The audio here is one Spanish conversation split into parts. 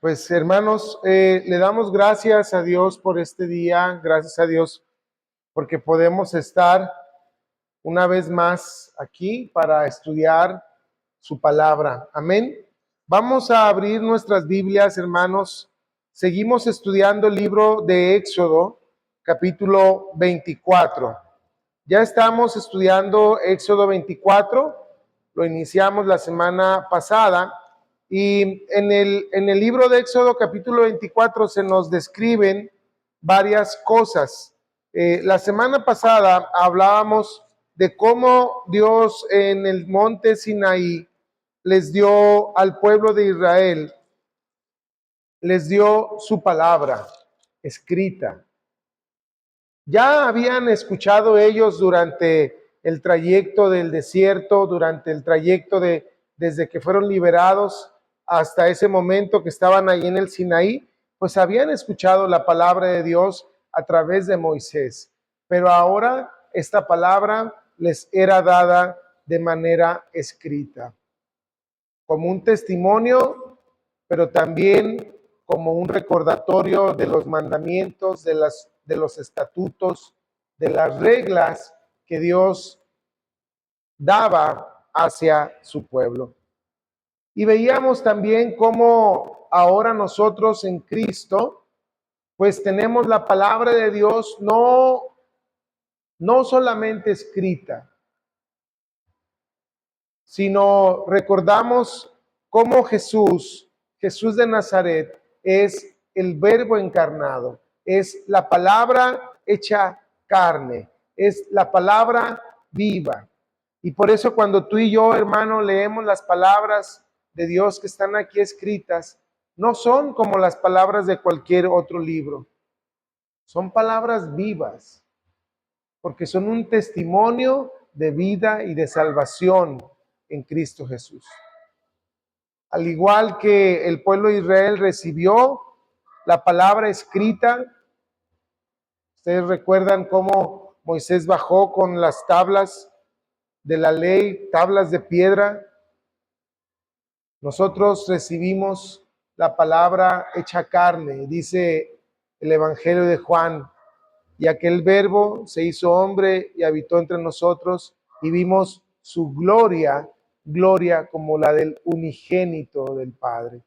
Pues hermanos, le damos gracias a Dios por este día, gracias a Dios porque podemos estar una vez más aquí para estudiar su palabra. Amén. Vamos a abrir nuestras Biblias, hermanos. Seguimos estudiando el libro de Éxodo, capítulo 24. Ya estamos estudiando Éxodo 24, lo iniciamos la semana pasada. Y en el libro de Éxodo capítulo 24 se nos describen varias cosas. La semana pasada hablábamos de cómo Dios en el monte Sinaí les dio al pueblo de Israel, les dio su palabra escrita. Ya habían escuchado ellos durante el trayecto del desierto, durante el trayecto desde que fueron liberados hasta ese momento que estaban ahí en el Sinaí, pues habían escuchado la palabra de Dios a través de Moisés. Pero ahora esta palabra les era dada de manera escrita, como un testimonio, pero también como un recordatorio de los mandamientos, de los estatutos, de las reglas que Dios daba hacia su pueblo. Y veíamos también cómo ahora nosotros en Cristo, pues tenemos la palabra de Dios no solamente escrita, sino recordamos cómo Jesús de Nazaret, es el Verbo encarnado, es la palabra hecha carne, es la palabra viva. Y por eso cuando tú y yo, hermano, leemos las palabras de Dios que están aquí escritas, no son como las palabras de cualquier otro libro, son palabras vivas, porque son un testimonio de vida y de salvación en Cristo Jesús. Al igual que el pueblo de Israel recibió la palabra escrita, ustedes recuerdan cómo Moisés bajó con las tablas de la ley, tablas de piedra. Nosotros recibimos la palabra hecha carne, dice el Evangelio de Juan, y aquel Verbo se hizo hombre y habitó entre nosotros y vimos su gloria, gloria como la del unigénito del Padre.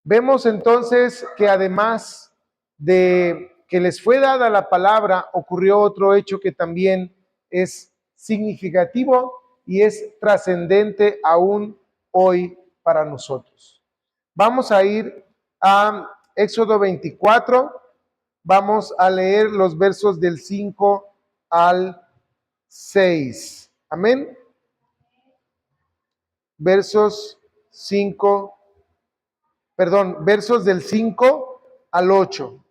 Vemos entonces que además de que les fue dada la palabra, ocurrió otro hecho que también es significativo y es trascendente aún hoy para nosotros. Vamos a ir a Éxodo 24. Vamos a leer los versos del 5 al 6. Amén. Versos del 5 al 8.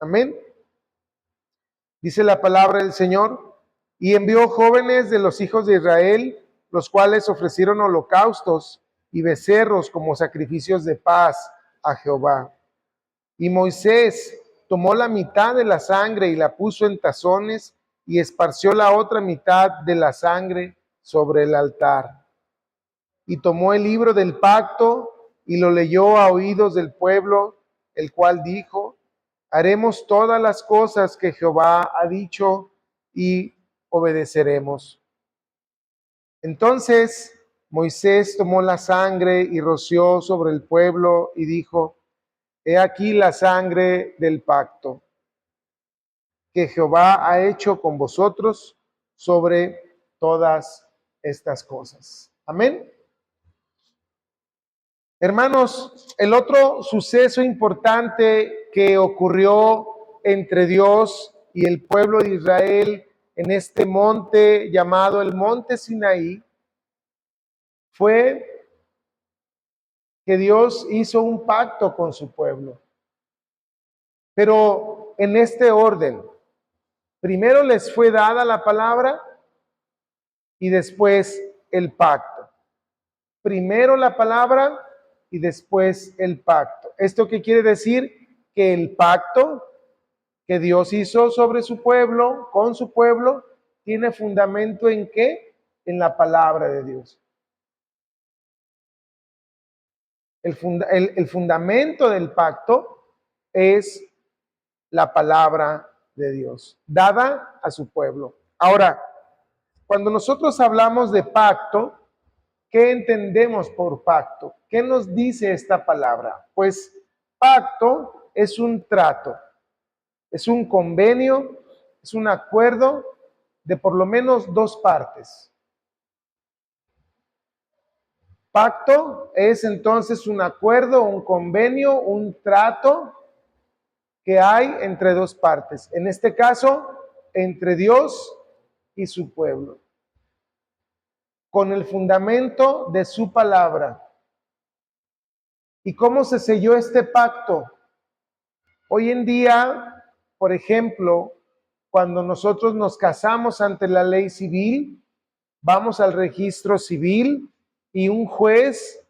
Amén. Dice la palabra del Señor: y envió jóvenes de los hijos de Israel, los cuales ofrecieron holocaustos y becerros como sacrificios de paz a Jehová. Y Moisés tomó la mitad de la sangre y la puso en tazones y esparció la otra mitad de la sangre sobre el altar. Y tomó el libro del pacto y lo leyó a oídos del pueblo, el cual dijo: haremos todas las cosas que Jehová ha dicho y obedeceremos. Entonces Moisés tomó la sangre y roció sobre el pueblo y dijo: he aquí la sangre del pacto que Jehová ha hecho con vosotros sobre todas estas cosas. Amén. Hermanos, el otro suceso importante que ocurrió entre Dios y el pueblo de Israel en este monte llamado el monte Sinaí fue que Dios hizo un pacto con su pueblo. Pero en este orden, primero les fue dada la palabra y después el pacto. Primero la palabra y después el pacto. ¿Esto qué quiere decir? Que el pacto que Dios hizo sobre su pueblo, con su pueblo, tiene fundamento ¿en qué? En la palabra de Dios. El fundamento del pacto es la palabra de Dios, dada a su pueblo. Ahora, cuando nosotros hablamos de pacto, ¿qué entendemos por pacto? ¿Qué nos dice esta palabra? Pues pacto es un trato, es un convenio, es un acuerdo de por lo menos dos partes. Pacto es entonces un acuerdo, un convenio, un trato que hay entre dos partes. En este caso, entre Dios y su pueblo, con el fundamento de su palabra. ¿Y cómo se selló este pacto? Hoy en día, por ejemplo, cuando nosotros nos casamos ante la ley civil, vamos al registro civil y un juez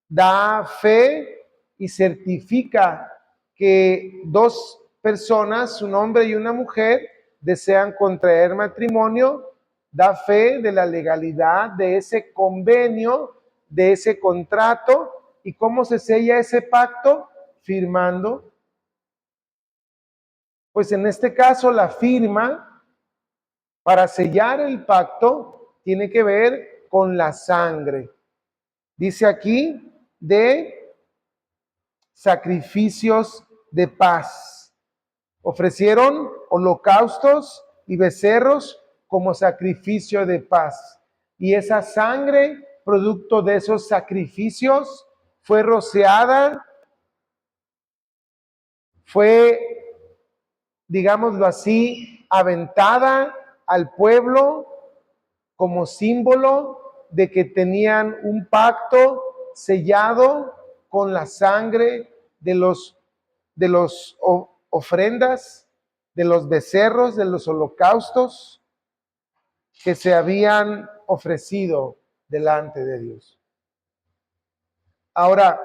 da fe y certifica que dos personas, un hombre y una mujer, desean contraer matrimonio, da fe de la legalidad de ese convenio, de ese contrato. ¿Y cómo se sella ese pacto? Firmando. Pues en este caso la firma para sellar el pacto tiene que ver con la sangre. Dice aquí de sacrificios de paz. Ofrecieron holocaustos y becerros como sacrificio de paz. Y esa sangre, producto de esos sacrificios, fue rociada, fue, digámoslo así, aventada al pueblo como símbolo de que tenían un pacto sellado con la sangre de los ofrendas, de los becerros, de los holocaustos que se habían ofrecido delante de Dios. Ahora,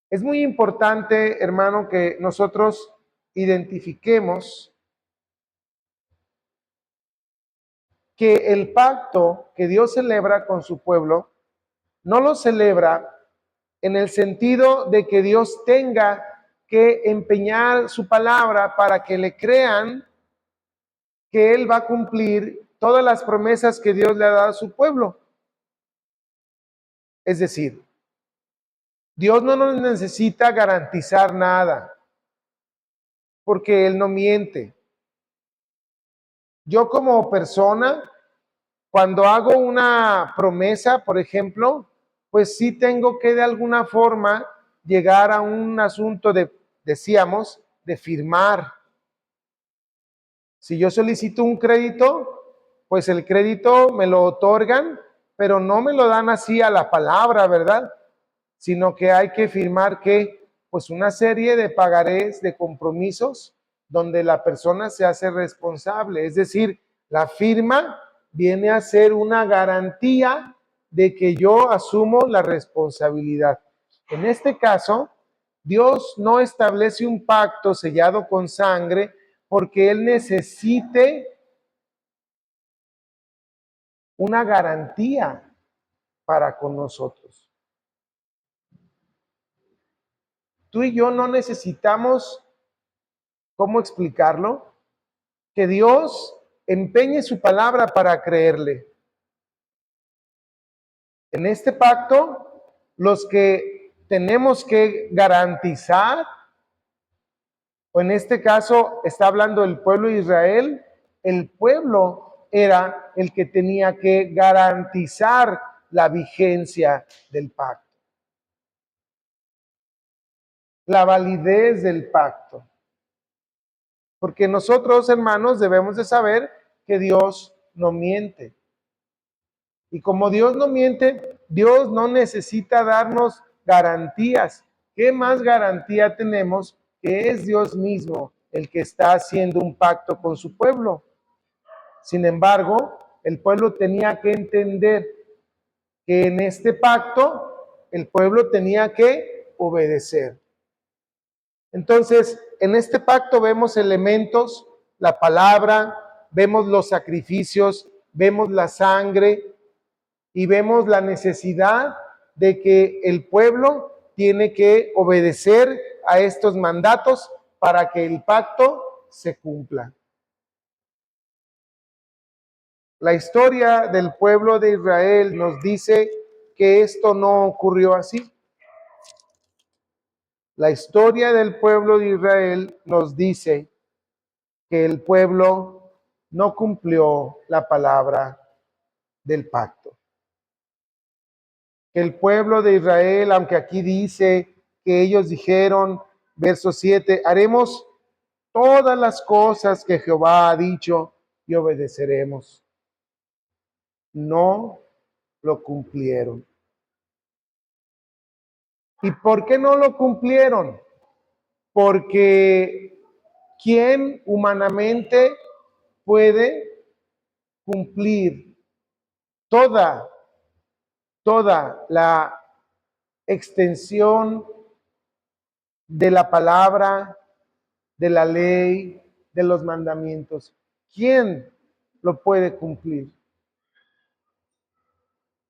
es muy importante, hermano, que nosotros identifiquemos que el pacto que Dios celebra con su pueblo no lo celebra en el sentido de que Dios tenga que empeñar su palabra para que le crean que Él va a cumplir todas las promesas que Dios le ha dado a su pueblo. Es decir, Dios no nos necesita garantizar nada, porque Él no miente. Yo como persona, cuando hago una promesa, por ejemplo, pues sí tengo que de alguna forma llegar a un asunto decíamos, de firmar. Si yo solicito un crédito, pues el crédito me lo otorgan, pero no me lo dan así a la palabra, ¿verdad? Sino que hay que firmar pues una serie de pagarés, de compromisos, donde la persona se hace responsable. Es decir, la firma viene a ser una garantía de que yo asumo la responsabilidad. En este caso, Dios no establece un pacto sellado con sangre porque Él necesite una garantía para con nosotros. Tú y yo no necesitamos, ¿cómo explicarlo? Que Dios empeñe su palabra para creerle. En este pacto, los que tenemos que garantizar, o en este caso está hablando del pueblo de Israel, el pueblo era el que tenía que garantizar la vigencia del pacto, la validez del pacto. Porque nosotros, hermanos, debemos de saber que Dios no miente. Y como Dios no miente, Dios no necesita darnos garantías. ¿Qué más garantía tenemos que es Dios mismo el que está haciendo un pacto con su pueblo? Sin embargo, el pueblo tenía que entender que en este pacto el pueblo tenía que obedecer. Entonces, en este pacto vemos elementos, la palabra, vemos los sacrificios, vemos la sangre y vemos la necesidad de que el pueblo tiene que obedecer a estos mandatos para que el pacto se cumpla. La historia del pueblo de Israel nos dice que esto no ocurrió así. La historia del pueblo de Israel nos dice que el pueblo no cumplió la palabra del pacto. Que el pueblo de Israel, aunque aquí dice que ellos dijeron, verso 7, haremos todas las cosas que Jehová ha dicho y obedeceremos. No lo cumplieron. ¿Y por qué no lo cumplieron? Porque ¿quién humanamente puede cumplir toda la extensión de la palabra, de la ley, de los mandamientos? ¿Quién lo puede cumplir?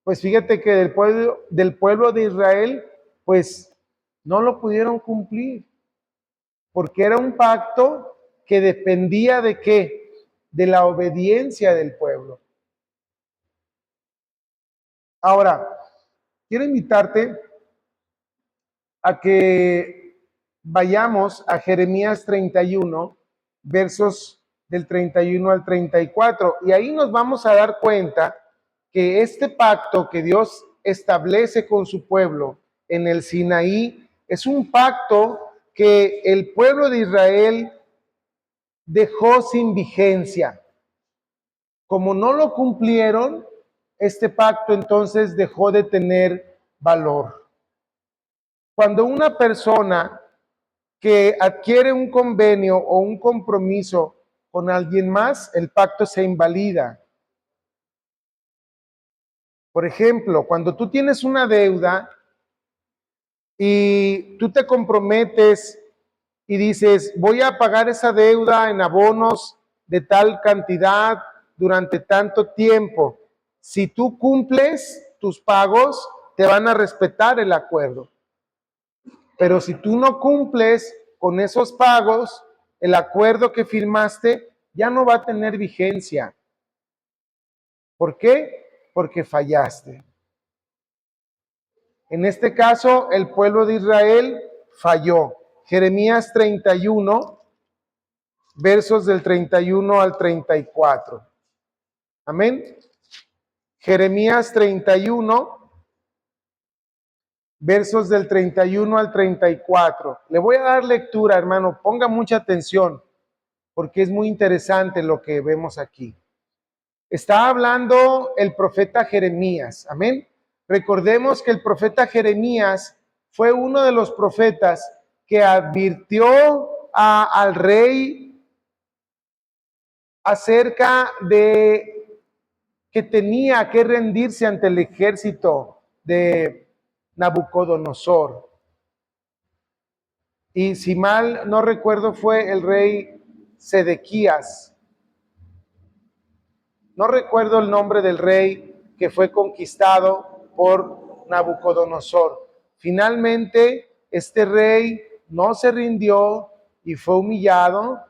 Pues fíjate que del pueblo de Israel, pues no lo pudieron cumplir, porque era un pacto que dependía de qué, de la obediencia del pueblo. Ahora, quiero invitarte a que vayamos a Jeremías 31, versos del 31 al 34, y ahí nos vamos a dar cuenta que este pacto que Dios establece con su pueblo en el Sinaí es un pacto que el pueblo de Israel dejó sin vigencia. Como no lo cumplieron, este pacto entonces dejó de tener valor. Cuando una persona que adquiere un convenio o un compromiso con alguien más, el pacto se invalida. Por ejemplo, cuando tú tienes una deuda y tú te comprometes y dices, voy a pagar esa deuda en abonos de tal cantidad durante tanto tiempo. Si tú cumples tus pagos, te van a respetar el acuerdo. Pero si tú no cumples con esos pagos, el acuerdo que firmaste ya no va a tener vigencia. ¿Por qué? Porque fallaste. En este caso, el pueblo de Israel falló. Jeremías 31, versos del 31 al 34. Amén. Jeremías 31, versos del 31 al 34. Le voy a dar lectura, hermano. Ponga mucha atención, porque es muy interesante lo que vemos aquí. Está hablando el profeta Jeremías. Amén. Recordemos que el profeta Jeremías fue uno de los profetas que advirtió al rey acerca de que tenía que rendirse ante el ejército de Nabucodonosor. Y si mal no recuerdo, fue el rey Sedequías. No recuerdo el nombre del rey que fue conquistado por Nabucodonosor. Finalmente, este rey no se rindió y fue humillado.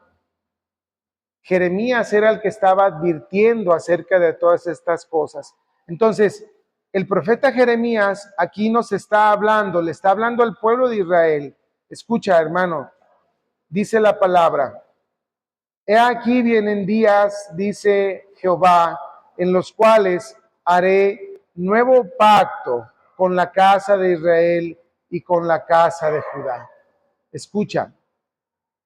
Jeremías era el que estaba advirtiendo acerca de todas estas cosas. Entonces, el profeta Jeremías aquí nos está hablando, le está hablando al pueblo de Israel. Escucha, hermano, dice la palabra. He aquí vienen días, dice Jehová, en los cuales haré nuevo pacto con la casa de Israel y con la casa de Judá. Escucha,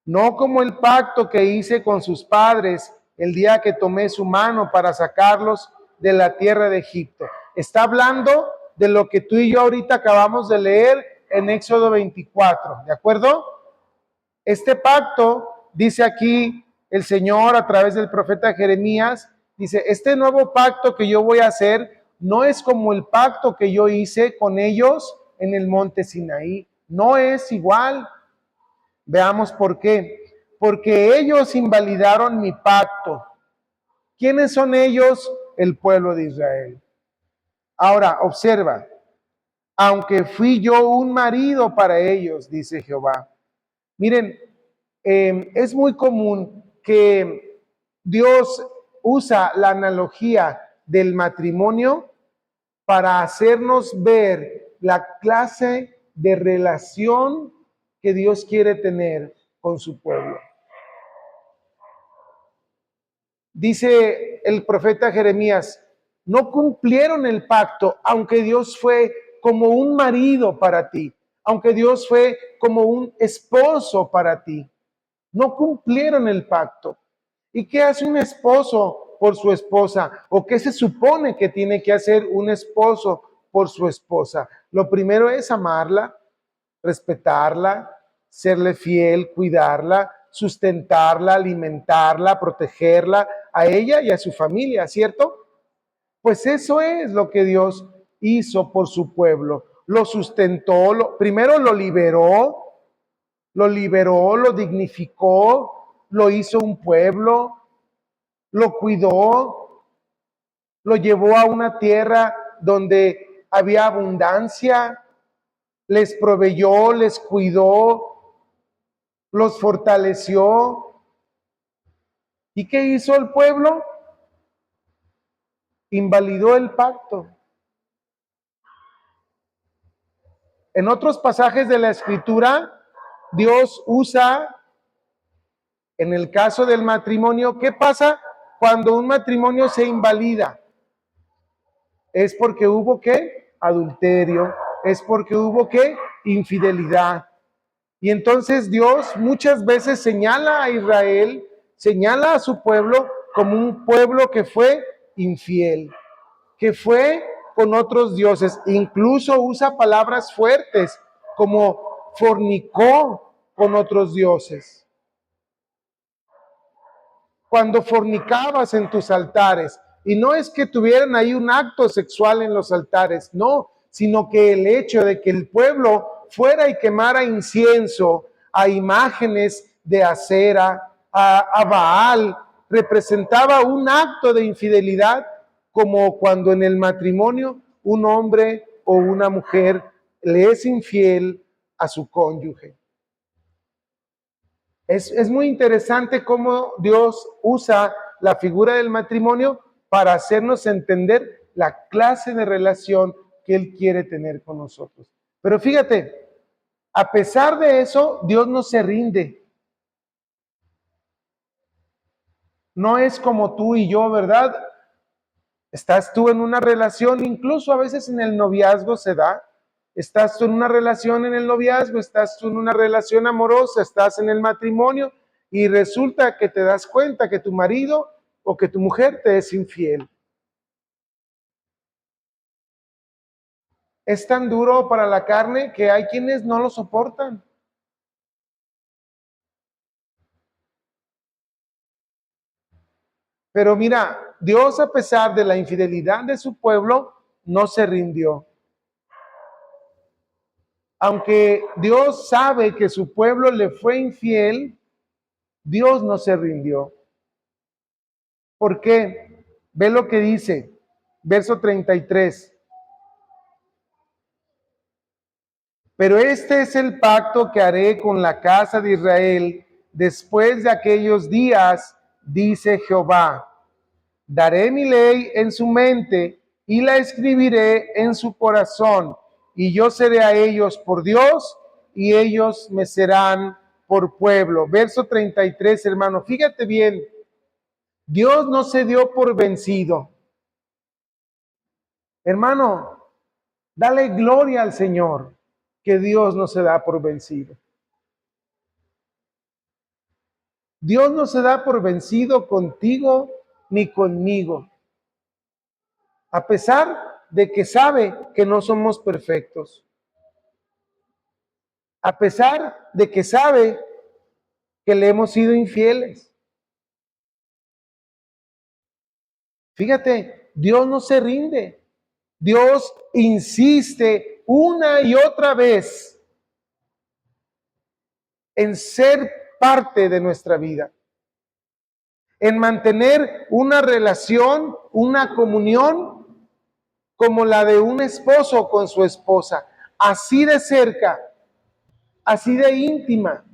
no como el pacto que hice con sus padres el día que tomé su mano para sacarlos de la tierra de Egipto. Está hablando de lo que tú y yo ahorita acabamos de leer en Éxodo 24, ¿de acuerdo? Este pacto, dice aquí el Señor a través del profeta Jeremías, dice, este nuevo pacto que yo voy a hacer no es como el pacto que yo hice con ellos en el monte Sinaí. No es igual. Veamos por qué. Porque ellos invalidaron mi pacto. ¿Quiénes son ellos? El pueblo de Israel. Ahora, observa. aunque fui yo un marido para ellos, dice Jehová. Miren, es muy común que Dios usa la analogía del matrimonio para hacernos ver la clase de relación que Dios quiere tener con su pueblo. Dice el profeta Jeremías, no cumplieron el pacto, aunque Dios fue como un marido para ti, aunque Dios fue como un esposo para ti. No cumplieron el pacto. ¿Y qué hace un esposo por su esposa? ¿O qué se supone que tiene que hacer un esposo por su esposa? Lo primero es amarla, respetarla, serle fiel, cuidarla, sustentarla, alimentarla, protegerla a ella y a su familia, ¿cierto? Pues eso es lo que Dios hizo por su pueblo. Lo sustentó, primero lo liberó, lo dignificó, lo hizo un pueblo, lo cuidó, lo llevó a una tierra donde había abundancia, les proveyó, les cuidó, los fortaleció. ¿Y qué hizo el pueblo? Invalidó el pacto. En otros pasajes de la Escritura, Dios usa, en el caso del matrimonio, ¿qué pasa cuando un matrimonio se invalida? Es porque hubo ¿qué? Adulterio, es porque hubo ¿qué? Infidelidad. Y entonces Dios muchas veces señala a Israel, señala a su pueblo como un pueblo que fue infiel, que fue con otros dioses. Incluso usa palabras fuertes como fornicó con otros dioses. Cuando fornicabas en tus altares, y no es que tuvieran ahí un acto sexual en los altares, no, sino que el hecho de que el pueblo fuera y quemara incienso a imágenes de Acera, a Baal, representaba un acto de infidelidad, como cuando en el matrimonio un hombre o una mujer le es infiel a su cónyuge. Es muy interesante cómo Dios usa la figura del matrimonio para hacernos entender la clase de relación que Él quiere tener con nosotros. Pero fíjate, a pesar de eso, Dios no se rinde. No es como tú y yo, ¿verdad? Estás tú en una relación, incluso a veces en el noviazgo se da. Estás tú en una relación en el noviazgo, estás tú en una relación amorosa, estás en el matrimonio y resulta que te das cuenta que tu marido o que tu mujer te es infiel. Es tan duro para la carne que hay quienes no lo soportan. Pero mira, Dios, a pesar de la infidelidad de su pueblo, no se rindió. Aunque Dios sabe que su pueblo le fue infiel, Dios no se rindió. ¿Por qué? Ve lo que dice, verso 33. Pero este es el pacto que haré con la casa de Israel después de aquellos días, dice Jehová. Daré mi ley en su mente y la escribiré en su corazón, y yo seré a ellos por Dios y ellos me serán por pueblo. Verso 33, hermano, fíjate bien, Dios no se dio por vencido. Hermano, dale gloria al Señor, que Dios no se da por vencido. Dios no se da por vencido contigo ni conmigo, a pesar de que sabe que no somos perfectos, a pesar de que sabe que le hemos sido infieles. Fíjate, Dios no se rinde. Dios insiste una y otra vez en ser parte de nuestra vida, en mantener una relación, una comunión como la de un esposo con su esposa, así de cerca, así de íntima.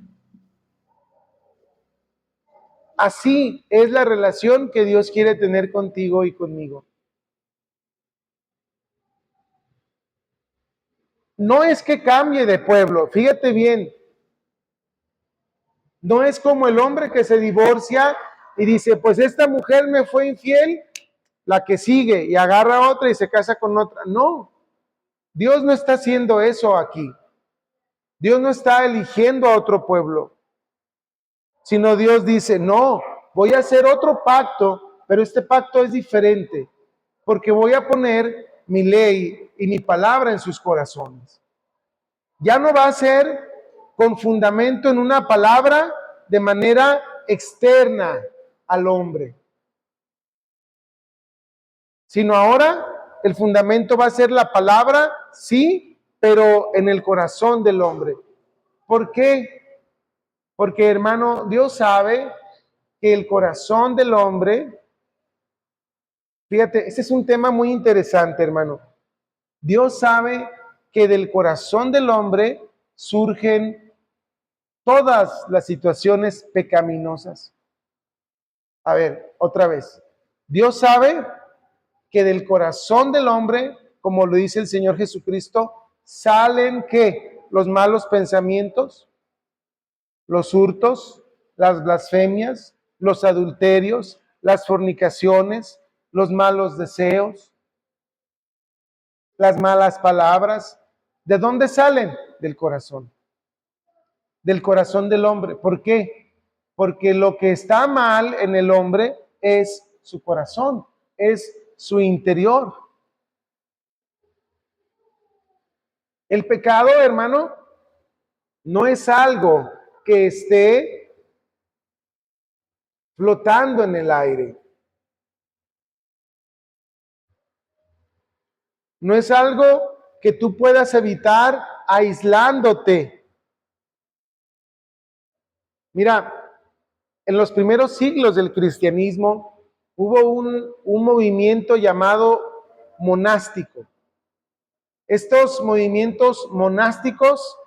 Así es la relación que Dios quiere tener contigo y conmigo. No es que cambie de pueblo, fíjate bien. No es como el hombre que se divorcia y dice, pues esta mujer me fue infiel, la que sigue, y agarra a otra y se casa con otra. No, Dios no está haciendo eso aquí. Dios no está eligiendo a otro pueblo, sino Dios dice, no, voy a hacer otro pacto, pero este pacto es diferente, porque voy a poner mi ley y mi palabra en sus corazones. Ya no va a ser con fundamento en una palabra de manera externa al hombre, sino ahora el fundamento va a ser la palabra, sí, pero en el corazón del hombre. ¿Por qué? Porque, hermano, Dios sabe que el corazón del hombre, fíjate, este es un tema muy interesante, hermano. Dios sabe que del corazón del hombre surgen todas las situaciones pecaminosas. A ver, otra vez. Dios sabe que del corazón del hombre, como lo dice el Señor Jesucristo, salen ¿qué? Los malos pensamientos, los hurtos, las blasfemias, los adulterios, las fornicaciones, los malos deseos, las malas palabras. ¿De dónde salen? Del corazón. Del corazón del hombre. ¿Por qué? Porque lo que está mal en el hombre es su corazón, es su interior. El pecado, hermano, no es algo que esté flotando en el aire. No es algo que tú puedas evitar aislándote. Mira, en los primeros siglos del cristianismo hubo un movimiento llamado monástico. Estos movimientos monásticos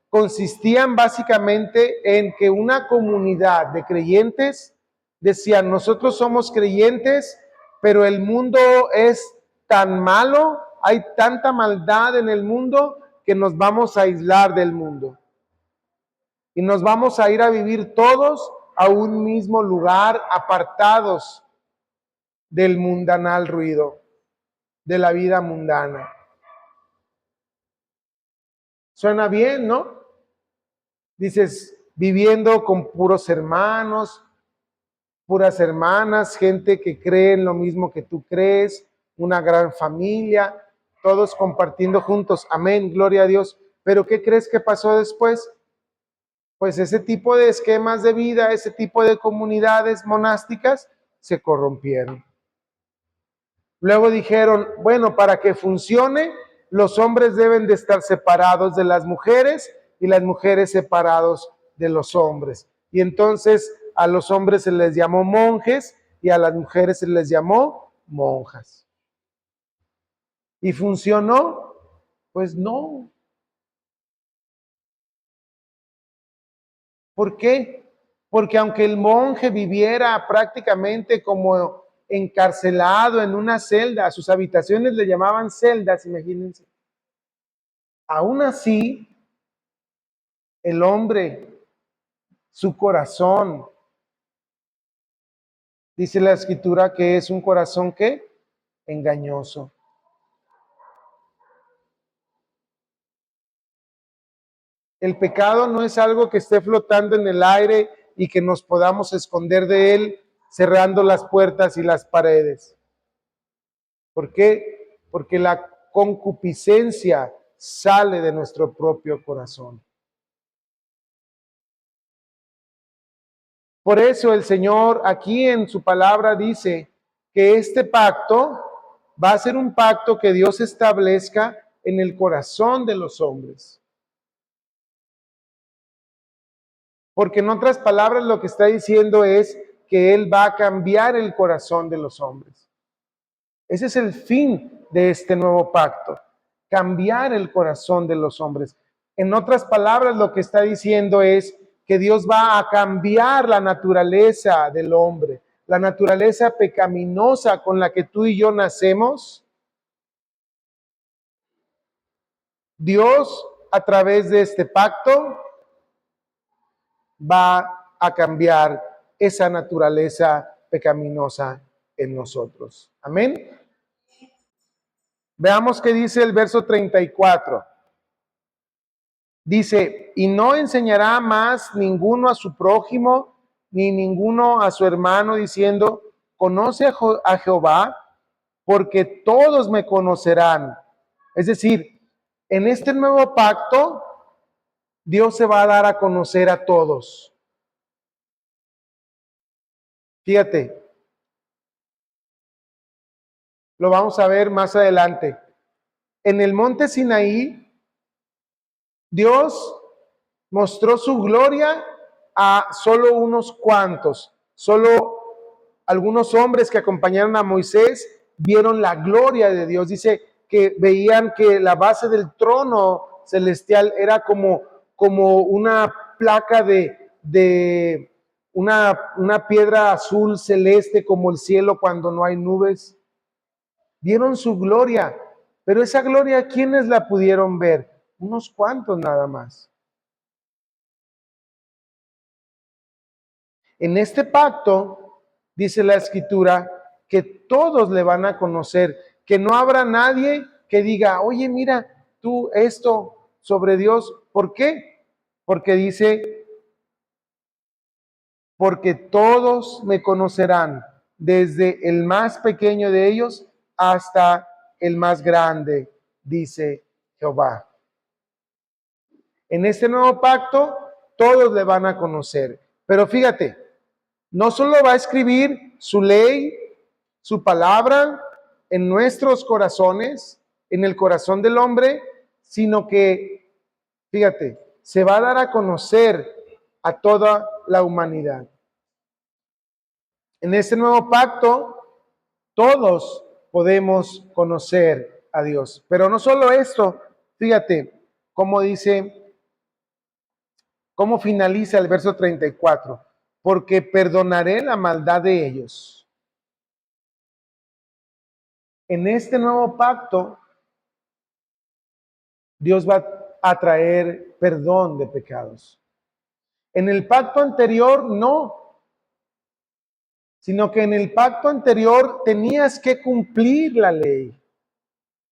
consistían básicamente en que una comunidad de creyentes decían, nosotros somos creyentes, pero el mundo es tan malo, hay tanta maldad en el mundo que nos vamos a aislar del mundo. Y nos vamos a ir a vivir todos a un mismo lugar, apartados del mundanal ruido, de la vida mundana. Suena bien, ¿no? Dices, viviendo con puros hermanos, puras hermanas, gente que cree en lo mismo que tú crees, una gran familia, todos compartiendo juntos. Amén, gloria a Dios. Pero ¿qué crees que pasó después? Pues ese tipo de esquemas de vida, ese tipo de comunidades monásticas se corrompieron. Luego dijeron, bueno, para que funcione, los hombres deben de estar separados de las mujeres y las mujeres separados de los hombres. Y entonces a los hombres se les llamó monjes y a las mujeres se les llamó monjas. ¿Y funcionó? Pues no. ¿Por qué? Porque aunque el monje viviera prácticamente como encarcelado en una celda, sus habitaciones le llamaban celdas, imagínense. Aún así, el hombre, su corazón, dice la escritura que es un corazón ¿qué? Engañoso. El pecado no es algo que esté flotando en el aire y que nos podamos esconder de él cerrando las puertas y las paredes. ¿Por qué? Porque la concupiscencia sale de nuestro propio corazón. Por eso el Señor aquí en su palabra dice que este pacto va a ser un pacto que Dios establezca en el corazón de los hombres. Porque en otras palabras lo que está diciendo es que Él va a cambiar el corazón de los hombres. Ese es el fin de este nuevo pacto, cambiar el corazón de los hombres. En otras palabras, lo que está diciendo es que Dios va a cambiar la naturaleza del hombre, la naturaleza pecaminosa con la que tú y yo nacemos. Dios, a través de este pacto, va a cambiar esa naturaleza pecaminosa en nosotros. Amén. Veamos qué dice el verso 34. Dice, y no enseñará más ninguno a su prójimo, ni ninguno a su hermano, diciendo, conoce a Jehová, porque todos me conocerán. Es decir, en este nuevo pacto, Dios se va a dar a conocer a todos. Fíjate, lo vamos a ver más adelante. En el monte Sinaí, Dios mostró su gloria a solo unos cuantos. Solo algunos hombres que acompañaron a Moisés vieron la gloria de Dios. Dice que veían que la base del trono celestial era como una placa de una piedra azul celeste, como el cielo cuando no hay nubes. Vieron su gloria, pero esa gloria, ¿quiénes la pudieron ver? Unos cuantos nada más. En este pacto, dice la Escritura, que todos le van a conocer, que no habrá nadie que diga, oye, mira, tú esto sobre Dios. ¿Por qué? Porque dice, porque todos me conocerán, desde el más pequeño de ellos hasta el más grande, dice Jehová. En este nuevo pacto, todos le van a conocer. Pero fíjate, no solo va a escribir su ley, su palabra en nuestros corazones, en el corazón del hombre, sino que, fíjate, se va a dar a conocer a toda la humanidad. En este nuevo pacto, todos podemos conocer a Dios. Pero no solo esto, fíjate cómo dice, cómo finaliza el verso 34, porque perdonaré la maldad de ellos. En este nuevo pacto, Dios va a traer perdón de pecados. En el pacto anterior no, sino que en el pacto anterior tenías que cumplir la ley.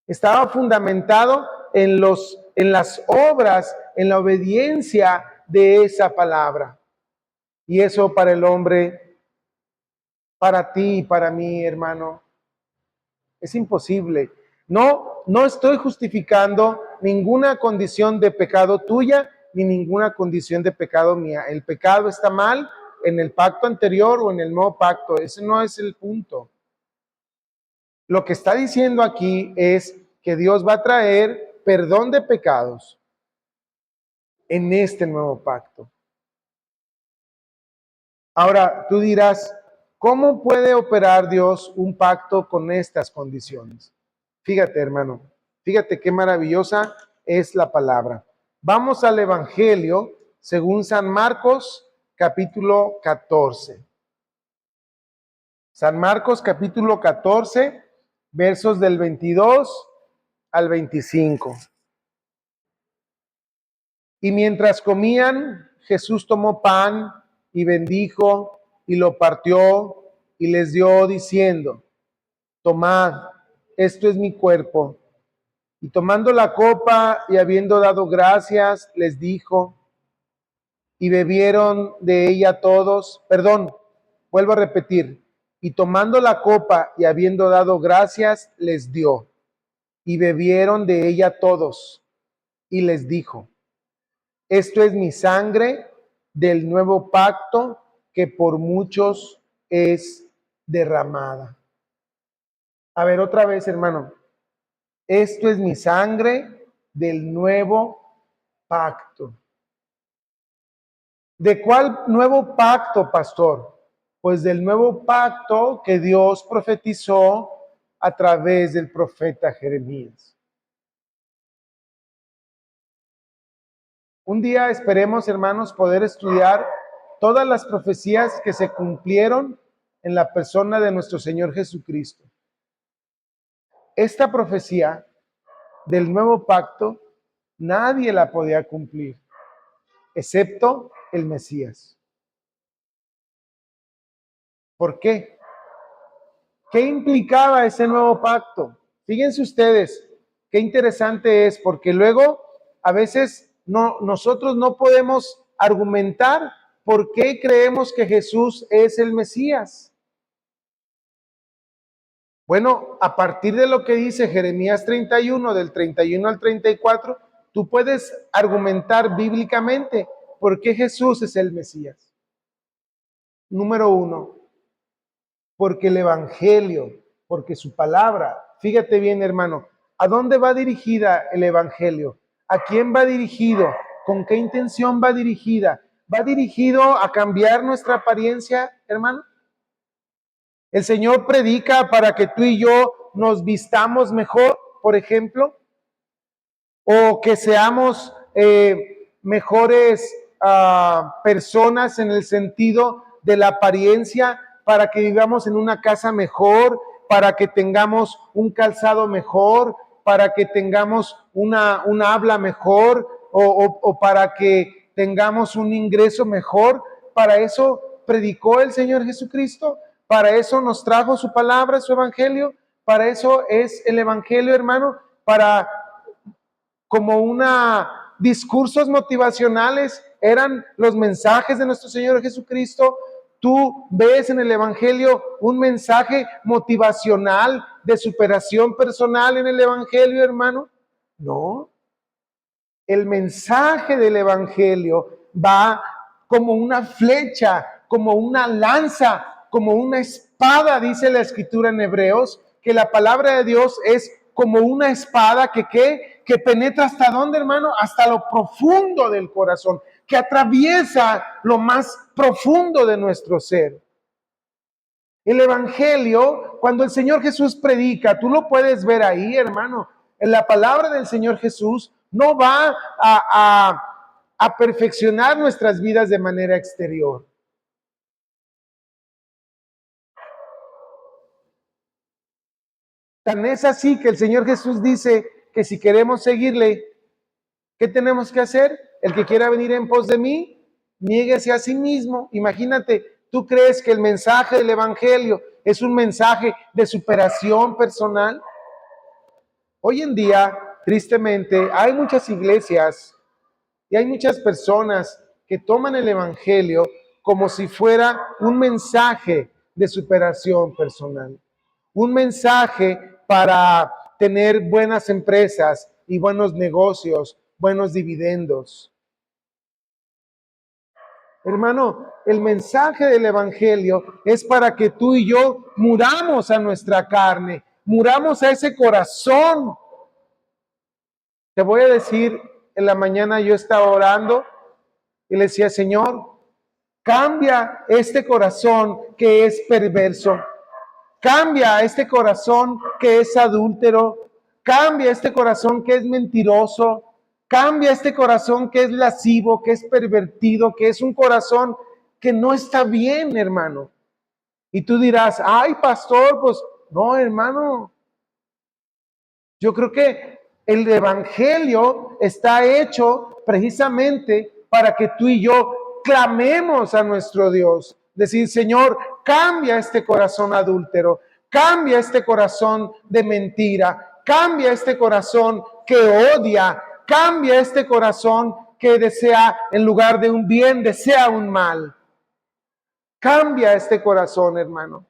Estaba fundamentado en las obras, en la obediencia de esa palabra. Y eso para el hombre, para ti y para mí, hermano, es imposible. No estoy justificando ninguna condición de pecado tuya ni ninguna condición de pecado mía. El pecado está mal en el pacto anterior o en el nuevo pacto. Ese no es el punto. Lo que está diciendo aquí es que Dios va a traer perdón de pecados en este nuevo pacto. Ahora, tú dirás, ¿cómo puede operar Dios un pacto con estas condiciones? Fíjate, hermano, fíjate qué maravillosa es la palabra. Vamos al Evangelio según San Marcos, capítulo 14. San Marcos, capítulo 14, versos del 22 al 25. Y mientras comían, Jesús tomó pan y bendijo y lo partió y les dio diciendo, tomad, esto es mi cuerpo. Y tomando la copa y habiendo dado gracias, les dijo, y bebieron de ella todos, vuelvo a repetir, y tomando la copa y habiendo dado gracias, les dio, y bebieron de ella todos, y les dijo, esto es mi sangre del nuevo pacto que por muchos es derramada. A ver, otra vez, hermano. Esto es mi sangre del nuevo pacto. ¿De cuál nuevo pacto, pastor? Pues del nuevo pacto que Dios profetizó a través del profeta Jeremías. Un día esperemos, hermanos, poder estudiar todas las profecías que se cumplieron en la persona de nuestro Señor Jesucristo. Esta profecía del nuevo pacto, nadie la podía cumplir, excepto el Mesías. ¿Por qué? ¿Qué implicaba ese nuevo pacto? Fíjense ustedes, qué interesante es, porque luego a veces nosotros no podemos argumentar por qué creemos que Jesús es el Mesías. Bueno, a partir de lo que dice Jeremías 31, del 31 al 34, tú puedes argumentar bíblicamente por qué Jesús es el Mesías. Número uno, porque el Evangelio, porque su palabra, fíjate bien, hermano, ¿a dónde va dirigida el Evangelio? ¿A quién va dirigido? ¿Con qué intención va dirigida? ¿Va dirigido a cambiar nuestra apariencia, hermano? El Señor predica para que tú y yo nos vistamos mejor, por ejemplo, o que seamos mejores personas en el sentido de la apariencia, para que vivamos en una casa mejor, para que tengamos un calzado mejor, para que tengamos una habla mejor, o para que tengamos un ingreso mejor. Para eso predicó el Señor Jesucristo, para eso nos trajo su palabra, su evangelio, para eso es el evangelio, hermano, para como discursos motivacionales eran los mensajes de nuestro Señor Jesucristo. ¿Tú ves en el Evangelio un mensaje motivacional de superación personal en el Evangelio, hermano? No. El mensaje del Evangelio va como una flecha, como una lanza, como una espada, dice la Escritura en Hebreos, que la palabra de Dios es como una espada que penetra hasta dónde, hermano, hasta lo profundo del corazón, que atraviesa lo más profundo de nuestro ser. El Evangelio, cuando el Señor Jesús predica, tú lo puedes ver ahí, hermano, en la palabra del Señor Jesús no va a perfeccionar nuestras vidas de manera exterior. Tan es así que el Señor Jesús dice que si queremos seguirle, ¿qué tenemos que hacer? El que quiera venir en pos de mí, niéguese a sí mismo. Imagínate, ¿tú crees que el mensaje del Evangelio es un mensaje de superación personal? Hoy en día, tristemente, hay muchas iglesias y hay muchas personas que toman el Evangelio como si fuera un mensaje de superación personal, un mensaje para tener buenas empresas y buenos negocios, buenos dividendos. Hermano, el mensaje del Evangelio es para que tú y yo muramos a nuestra carne, muramos a ese corazón. Te voy a decir, en la mañana yo estaba orando y le decía, Señor, cambia este corazón que es perverso, cambia este corazón que es adúltero, cambia este corazón que es mentiroso, cambia este corazón que es lascivo, que es pervertido, que es un corazón que no está bien, hermano. Y tú dirás, ay, pastor, pues no, hermano. Yo creo que el Evangelio está hecho precisamente para que tú y yo clamemos a nuestro Dios. Decir, Señor, cambia este corazón adúltero, cambia este corazón de mentira, cambia este corazón que odia, cambia este corazón que desea, en lugar de un bien, desea un mal. Cambia este corazón, hermano.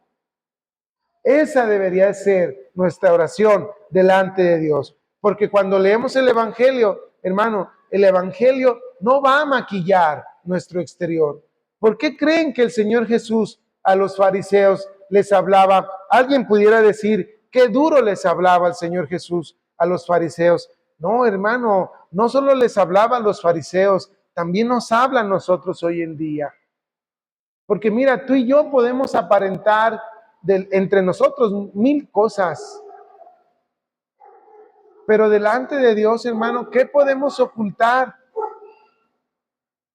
Esa debería ser nuestra oración delante de Dios. Porque cuando leemos el Evangelio, hermano, el Evangelio no va a maquillar nuestro exterior. ¿Por qué creen que el Señor Jesús a los fariseos les hablaba? Alguien pudiera decir, qué duro les hablaba el Señor Jesús a los fariseos. No, hermano, no solo les hablaba a los fariseos, también nos habla a nosotros hoy en día. Porque mira, tú y yo podemos aparentar entre nosotros mil cosas. Pero delante de Dios, hermano, ¿qué podemos ocultar?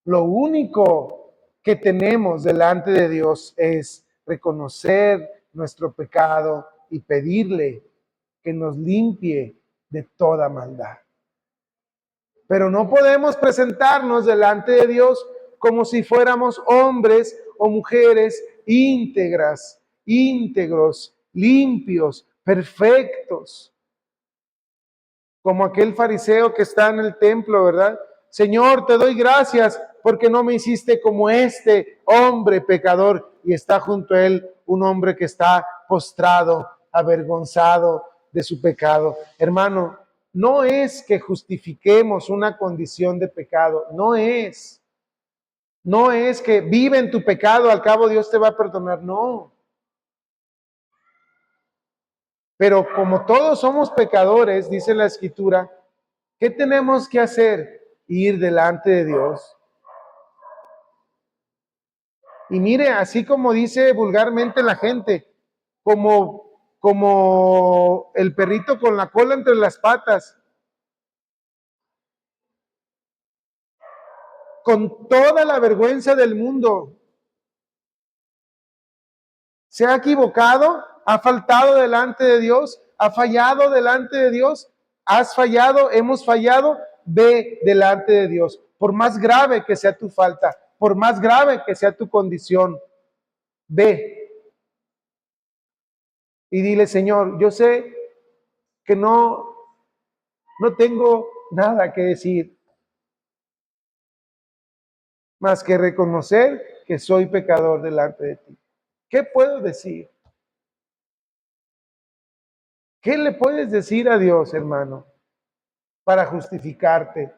Lo único que tenemos delante de Dios es reconocer nuestro pecado y pedirle que nos limpie de toda maldad. Pero no podemos presentarnos delante de Dios como si fuéramos hombres o mujeres íntegros, limpios, perfectos. Como aquel fariseo que está en el templo, ¿verdad? Señor, te doy gracias porque no me hiciste como este hombre pecador. Y está junto a él un hombre que está postrado, avergonzado de su pecado. Hermano, no es que justifiquemos una condición de pecado, no es. No es que vive en tu pecado, al cabo Dios te va a perdonar, no. Pero como todos somos pecadores, dice la Escritura, ¿qué tenemos que hacer? Ir delante de Dios. Y mire, así como dice vulgarmente la gente, como el perrito con la cola entre las patas, con toda la vergüenza del mundo. Se ha equivocado, ha faltado delante de Dios, ha fallado delante de Dios, has fallado, hemos fallado, ve delante de Dios. Por más grave que sea tu falta, por más grave que sea tu condición, ve y dile, Señor, yo sé que no tengo nada que decir, más que reconocer que soy pecador delante de ti. ¿Qué puedo decir? ¿Qué le puedes decir a Dios, hermano, para justificarte?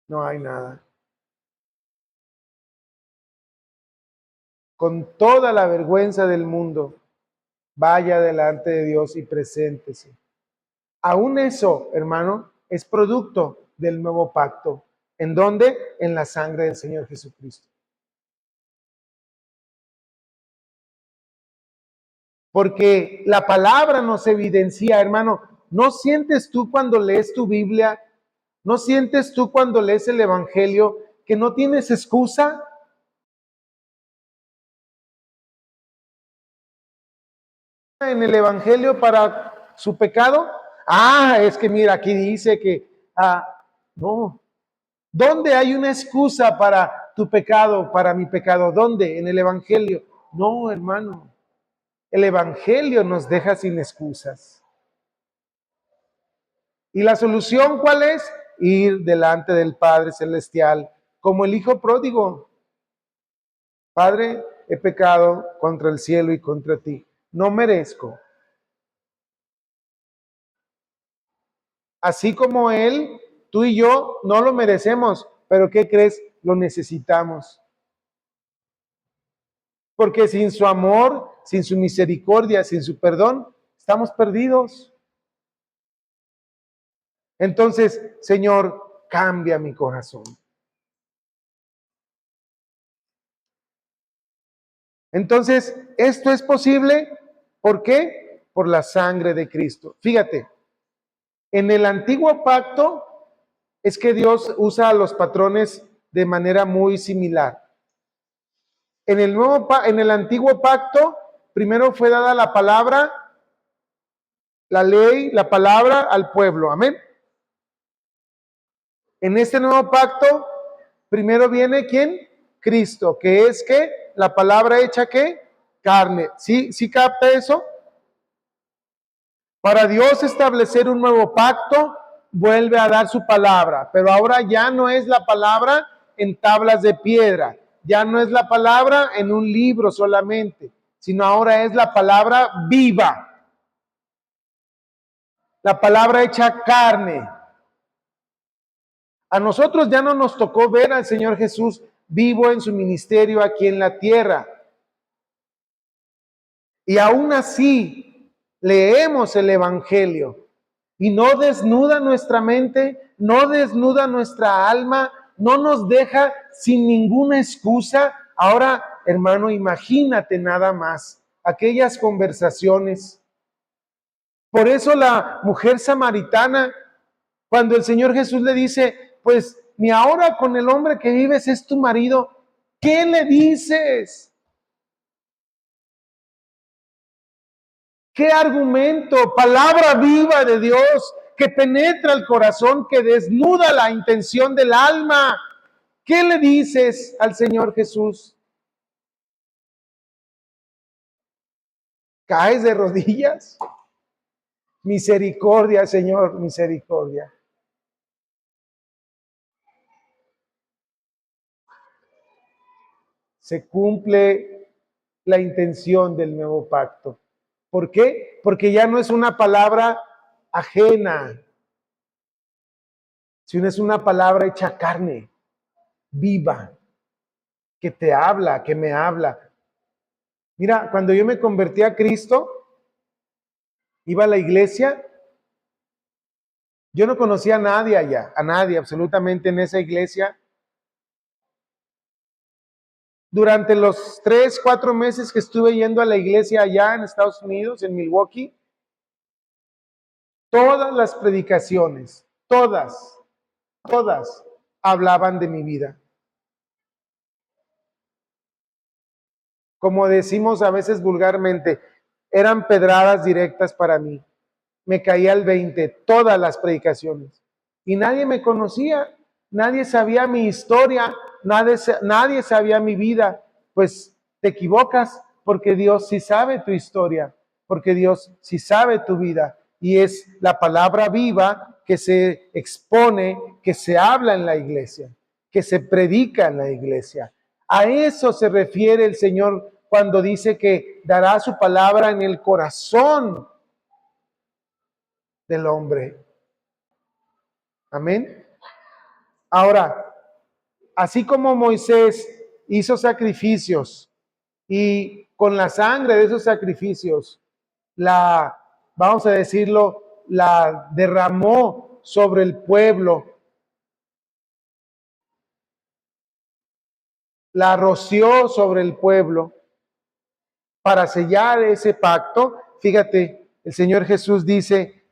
No hay nada. Con toda la vergüenza del mundo, vaya delante de Dios y preséntese. Aún eso, hermano, es producto del nuevo pacto. ¿En dónde? En la sangre del Señor Jesucristo. Porque la palabra nos evidencia, hermano. ¿No sientes tú cuando lees tu Biblia? ¿No sientes tú cuando lees el Evangelio que no tienes excusa? En el Evangelio para su pecado. Es que mira, aquí dice que, no. ¿Dónde hay una excusa para tu pecado, para mi pecado? ¿Dónde? En el Evangelio. No, hermano. El Evangelio nos deja sin excusas. ¿Y la solución cuál es? Ir delante del Padre Celestial, como el Hijo pródigo. Padre, he pecado contra el cielo y contra ti. No merezco. Así como Él, tú y yo no lo merecemos, pero ¿qué crees? Lo necesitamos. Porque sin su amor, sin su misericordia, sin su perdón, estamos perdidos. Entonces, Señor, cambia mi corazón. Entonces, esto es posible, ¿por qué? Por la sangre de Cristo. Fíjate, en el antiguo pacto es que Dios usa los patrones de manera muy similar. En el antiguo pacto, primero fue dada la palabra, la ley, la palabra al pueblo. Amén. En este nuevo pacto, primero viene ¿quién? Cristo, que es que la palabra hecha ¿qué? Carne. ¿Sí capta eso? Para Dios establecer un nuevo pacto, vuelve a dar su palabra, pero ahora ya no es la palabra en tablas de piedra, ya no es la palabra en un libro solamente, sino ahora es la palabra viva, la palabra hecha carne. A nosotros ya no nos tocó ver al Señor Jesús vivo en su ministerio aquí en la tierra. Y aún así leemos el Evangelio y no desnuda nuestra mente, no desnuda nuestra alma, no nos deja sin ninguna excusa. Ahora, hermano, imagínate nada más aquellas conversaciones Por eso la mujer samaritana, cuando el Señor Jesús le dice, pues ni ahora con el hombre que vives es tu marido, ¿qué le dices? ¿Qué argumento? Palabra viva de Dios que penetra el corazón, que desnuda la intención del alma. ¿Qué le dices al Señor Jesús? ¿Caes de rodillas? Misericordia, Señor, misericordia. Se cumple la intención del nuevo pacto. ¿Por qué? Porque ya no es una palabra ajena, sino es una palabra hecha carne, viva, que te habla, que me habla. Mira, cuando yo me convertí a Cristo, iba a la iglesia, yo no conocía a nadie allá, a nadie absolutamente en esa iglesia. Durante los 3, 4 meses que estuve yendo a la iglesia allá en Estados Unidos, en Milwaukee, todas las predicaciones, todas hablaban de mi vida. Como decimos a veces vulgarmente, eran pedradas directas para mí. Me caía el 20, todas las predicaciones. Y nadie me conocía, nadie sabía mi historia, nadie sabía mi vida. Pues te equivocas porque Dios sí sabe tu historia, porque Dios sí sabe tu vida. Y es la palabra viva que se expone, que se habla en la iglesia, que se predica en la iglesia. A eso se refiere el Señor cuando dice que dará su palabra en el corazón del hombre. Amén. Ahora, así como Moisés hizo sacrificios y con la sangre de esos sacrificios, vamos a decirlo, la derramó sobre el pueblo, la roció sobre el pueblo para sellar ese pacto. Fíjate, el Señor Jesús dice,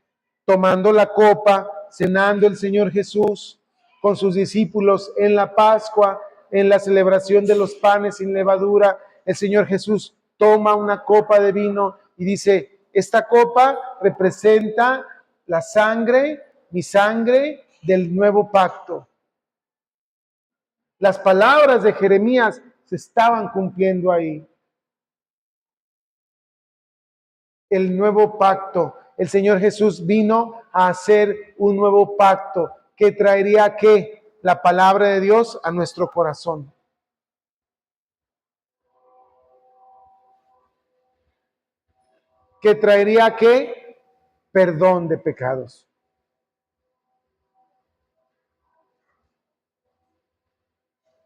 tomando la copa, cenando el Señor Jesús con sus discípulos en la Pascua, en la celebración de los panes sin levadura, el Señor Jesús toma una copa de vino y dice, esta copa representa la sangre, mi sangre del nuevo pacto. Las palabras de Jeremías se estaban cumpliendo ahí. El nuevo pacto. El Señor Jesús vino a hacer un nuevo pacto que traería ¿qué? La palabra de Dios a nuestro corazón. Que traería ¿qué? Perdón de pecados.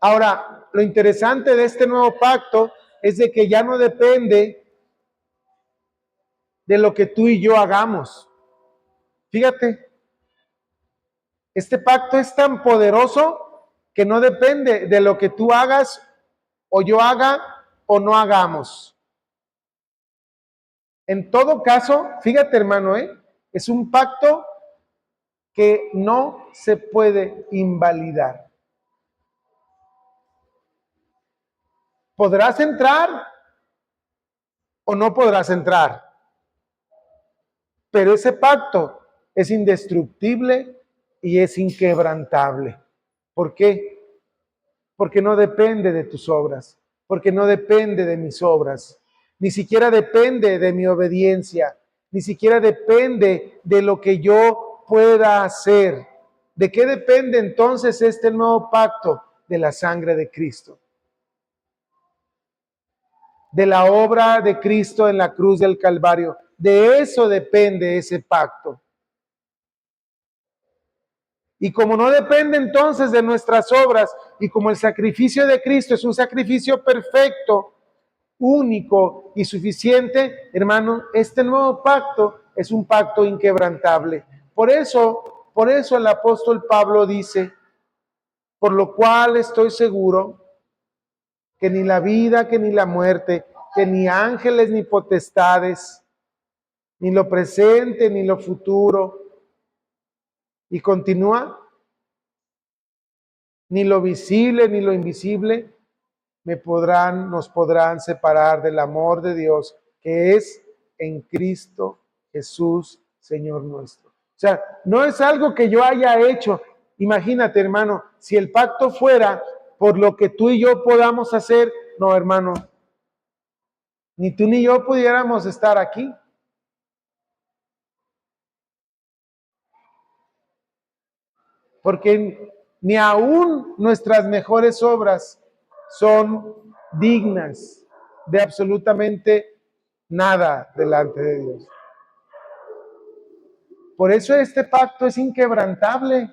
Ahora, lo interesante de este nuevo pacto es de que ya no depende de lo que tú y yo hagamos. Fíjate, este pacto es tan poderoso que no depende de lo que tú hagas o yo haga o no hagamos. En todo caso, fíjate hermano, es un pacto que no se puede invalidar. ¿Podrás entrar o no podrás entrar? Pero ese pacto es indestructible y es inquebrantable. ¿Por qué? Porque no depende de tus obras, porque no depende de mis obras, ni siquiera depende de mi obediencia, ni siquiera depende de lo que yo pueda hacer. ¿De qué depende entonces este nuevo pacto? De la sangre de Cristo, de la obra de Cristo en la cruz del Calvario. De eso depende ese pacto. Y como no depende entonces de nuestras obras, y como el sacrificio de Cristo es un sacrificio perfecto, único y suficiente, hermano, este nuevo pacto es un pacto inquebrantable. Por eso el apóstol Pablo dice, por lo cual estoy seguro que ni la vida, que ni la muerte, que ni ángeles ni potestades, ni lo presente, ni lo futuro. Y continúa, ni lo visible, ni lo invisible nos podrán separar del amor de Dios que es en Cristo Jesús, Señor nuestro. O sea, no es algo que yo haya hecho. Imagínate, hermano, si el pacto fuera por lo que tú y yo podamos hacer, no, hermano, ni tú ni yo pudiéramos estar aquí. Porque ni aún nuestras mejores obras son dignas de absolutamente nada delante de Dios. Por eso este pacto es inquebrantable.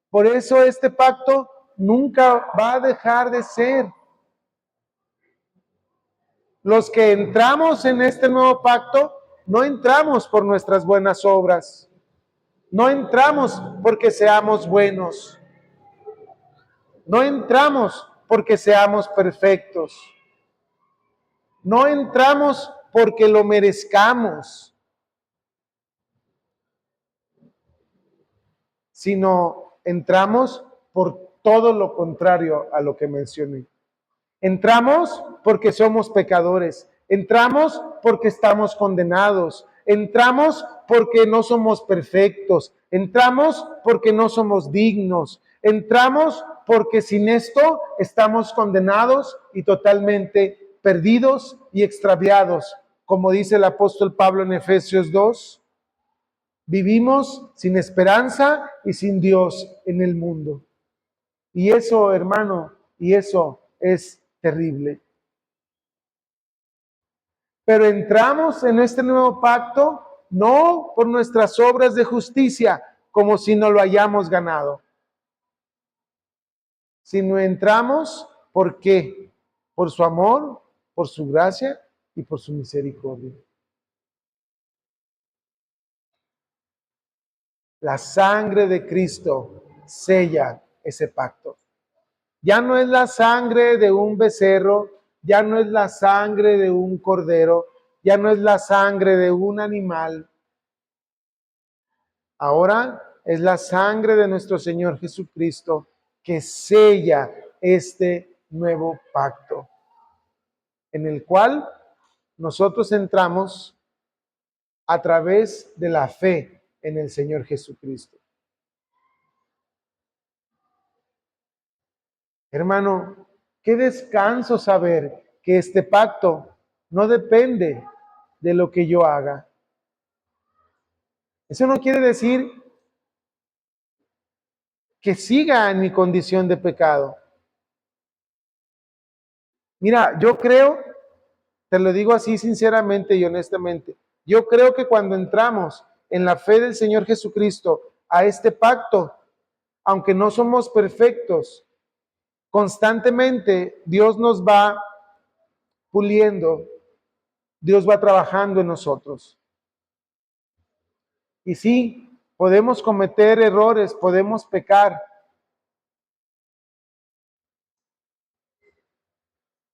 Por eso este pacto nunca va a dejar de ser. Los que entramos en este nuevo pacto, no entramos por nuestras buenas obras. No entramos porque seamos buenos. No entramos porque seamos perfectos. No entramos porque lo merezcamos, sino entramos por todo lo contrario a lo que mencioné. Entramos porque somos pecadores. Entramos porque estamos condenados. Entramos porque no somos perfectos. Entramos porque no somos dignos. Entramos porque sin esto estamos condenados y totalmente perdidos y extraviados. Como dice el apóstol Pablo en Efesios 2, vivimos sin esperanza y sin Dios en el mundo. Y eso, hermano, y eso es terrible. Pero entramos en este nuevo pacto no por nuestras obras de justicia, como si no lo hayamos ganado, sino entramos ¿por qué? Por su amor, por su gracia y por su misericordia. La sangre de Cristo sella ese pacto. Ya no es la sangre de un becerro, ya no es la sangre de un cordero, ya no es la sangre de un animal. Ahora es la sangre de nuestro Señor Jesucristo que sella este nuevo pacto, en el cual nosotros entramos a través de la fe en el Señor Jesucristo. Hermano, qué descanso saber que este pacto no depende de lo que yo haga. Eso no quiere decir que siga en mi condición de pecado. Mira, yo creo, te lo digo así sinceramente y honestamente, yo creo que cuando entramos en la fe del Señor Jesucristo a este pacto, aunque no somos perfectos, constantemente Dios nos va puliendo, Dios va trabajando en nosotros. Y sí, podemos cometer errores, podemos pecar,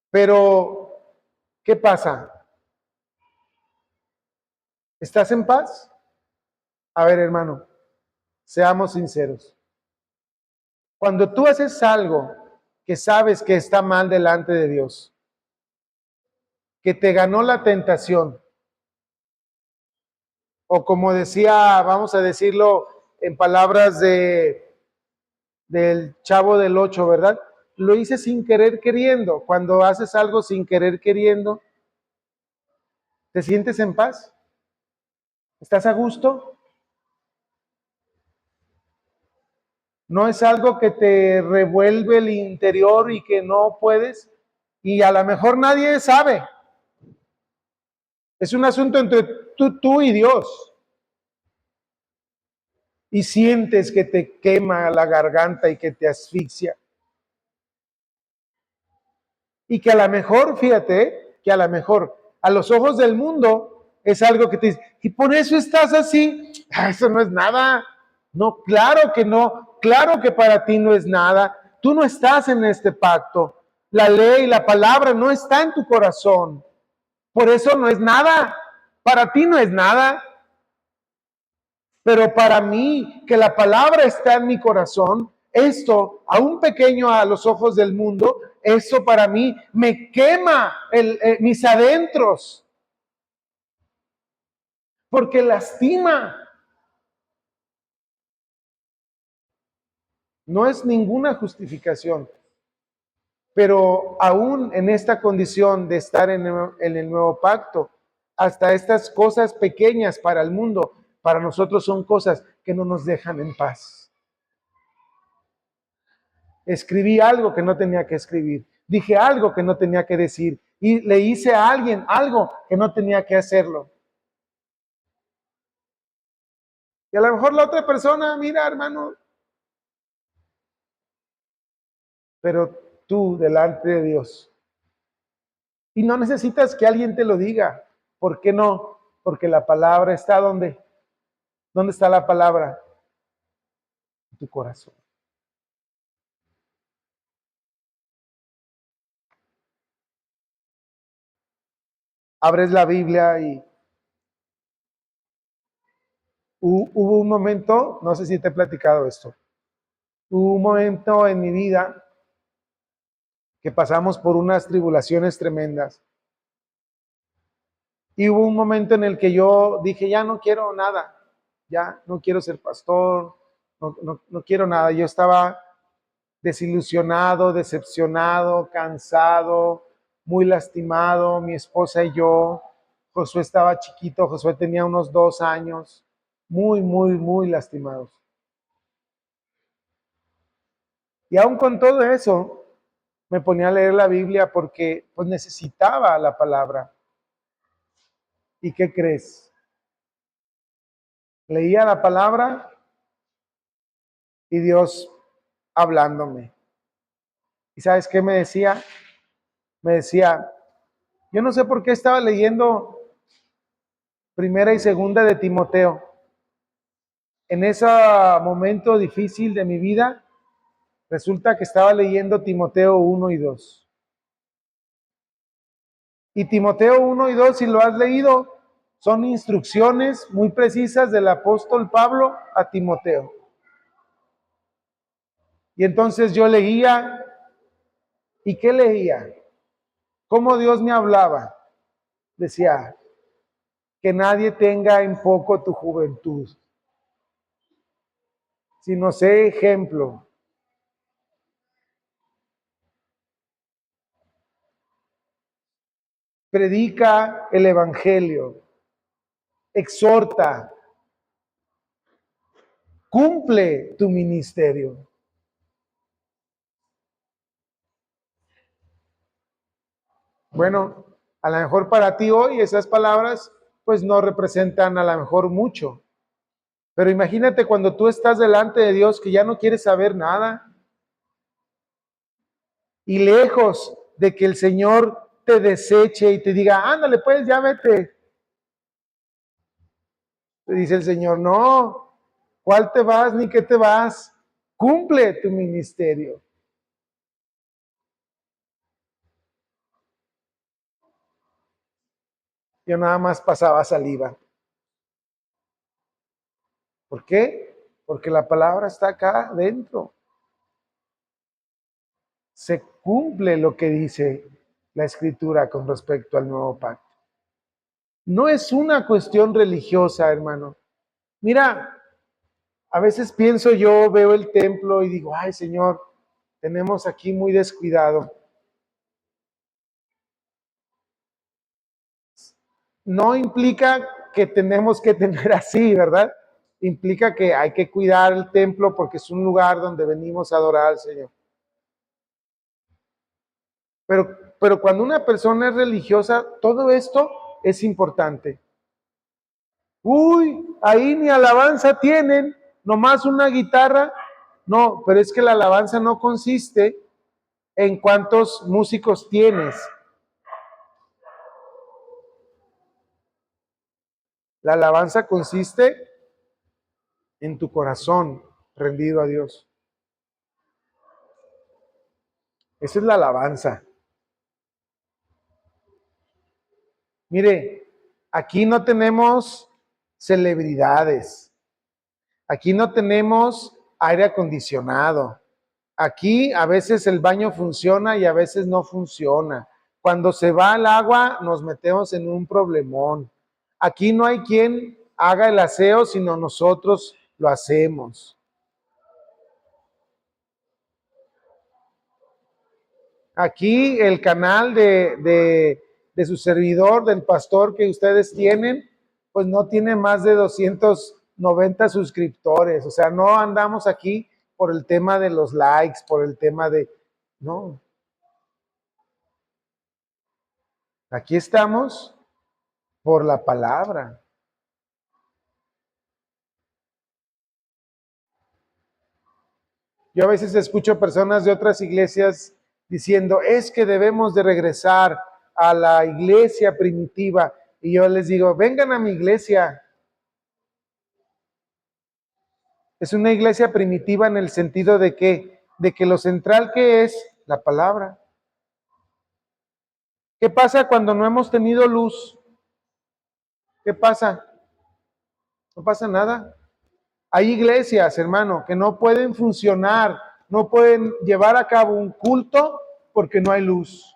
pero ¿qué pasa? ¿Estás en paz? A ver, hermano, seamos sinceros. Cuando tú haces algo que sabes que está mal delante de Dios, que te ganó la tentación, o como decía, vamos a decirlo en palabras del Chavo del Ocho, ¿verdad? Lo hice sin querer queriendo. Cuando haces algo sin querer queriendo, ¿te sientes en paz? ¿Estás a gusto? No es algo que te revuelve el interior y que no puedes. Y a lo mejor nadie sabe. Es un asunto entre tú y Dios. Y sientes que te quema la garganta y que te asfixia. Y que a lo mejor, fíjate, que a lo mejor a los ojos del mundo es algo que te dice, y por eso estás así. Eso no es nada. No, claro que no. Claro que para ti no es nada. Tú no estás en este pacto. La ley, la palabra no está en tu corazón. Por eso no es nada. Para ti no es nada. Pero para mí, que la palabra está en mi corazón, esto, aún pequeño a los ojos del mundo, eso para mí me quema mis adentros, porque lastima. No es ninguna justificación, pero aún en esta condición de estar en el nuevo pacto, hasta estas cosas pequeñas para el mundo, para nosotros son cosas que no nos dejan en paz. Escribí algo que no tenía que escribir, dije algo que no tenía que decir y le hice a alguien algo que no tenía que hacerlo. Y a lo mejor la otra persona, mira, hermano, pero tú delante de Dios. Y no necesitas que alguien te lo diga. ¿Por qué no? Porque la palabra está ¿dónde? ¿Dónde está la palabra? En tu corazón. Abres la Biblia y hubo un momento, no sé si te he platicado esto, hubo un momento en mi vida que pasamos por unas tribulaciones tremendas. Y hubo un momento en el que yo dije, ya no quiero nada, ya no quiero ser pastor, no quiero nada. Yo estaba desilusionado, decepcionado, cansado, muy lastimado, mi esposa y yo. Josué estaba chiquito, Josué tenía unos 2 años, muy lastimados. Y aún con todo eso, me ponía a leer la Biblia porque pues necesitaba la palabra. ¿Y qué crees? Leía la palabra y Dios hablándome. ¿Y sabes qué me decía? Me decía, yo no sé por qué estaba leyendo primera y segunda de Timoteo. En ese momento difícil de mi vida, resulta que estaba leyendo Timoteo 1 y 2. Y Timoteo 1 y 2, si lo has leído, son instrucciones muy precisas del apóstol Pablo a Timoteo. Y entonces yo leía, ¿y qué leía? ¿Cómo Dios me hablaba? Decía, que nadie tenga en poco tu juventud, sino sé ejemplo. Predica el evangelio, exhorta, cumple tu ministerio. Bueno, a lo mejor para ti hoy esas palabras pues no representan a lo mejor mucho, pero imagínate cuando tú estás delante de Dios que ya no quieres saber nada y lejos de que el Señor te deseche y te diga, ándale pues ya vete. Te dice el Señor, no, ¿cuál te vas ni qué te vas? Cumple tu ministerio. Yo nada más pasaba saliva. ¿Por qué? Porque la palabra está acá dentro. Se cumple lo que dice la escritura con respecto al nuevo pacto. No es una cuestión religiosa, hermano. Mira, a veces pienso yo, veo el templo y digo, ay Señor, tenemos aquí muy descuidado. No implica que tenemos que tener así, ¿verdad? Implica que hay que cuidar el templo porque es un lugar donde venimos a adorar al Señor. Pero cuando una persona es religiosa, todo esto es importante. Uy, ahí ni alabanza tienen, nomás una guitarra. No, pero es que la alabanza no consiste en cuántos músicos tienes. La alabanza consiste en tu corazón rendido a Dios. Esa es la alabanza. Mire, aquí no tenemos celebridades, Aquí no tenemos aire acondicionado. Aquí a veces el baño funciona y a veces no funciona. Cuando se va el agua nos metemos en un problemón. Aquí no hay quien haga el aseo, sino nosotros lo hacemos. Aquí el canal de su servidor, del pastor que ustedes tienen, pues no tiene más de 290 suscriptores. O sea, no andamos aquí por el tema de los likes, por el tema de... No, aquí estamos por la palabra. Yo a veces escucho personas de otras iglesias diciendo, es que debemos de regresar a la iglesia primitiva. Y yo les digo, vengan a mi iglesia. Es una iglesia primitiva en el sentido de que lo central que es la palabra. ¿Qué pasa cuando no hemos tenido luz? ¿Qué pasa? No pasa nada. Hay iglesias, hermano, que no pueden funcionar, no pueden llevar a cabo un culto porque no hay luz,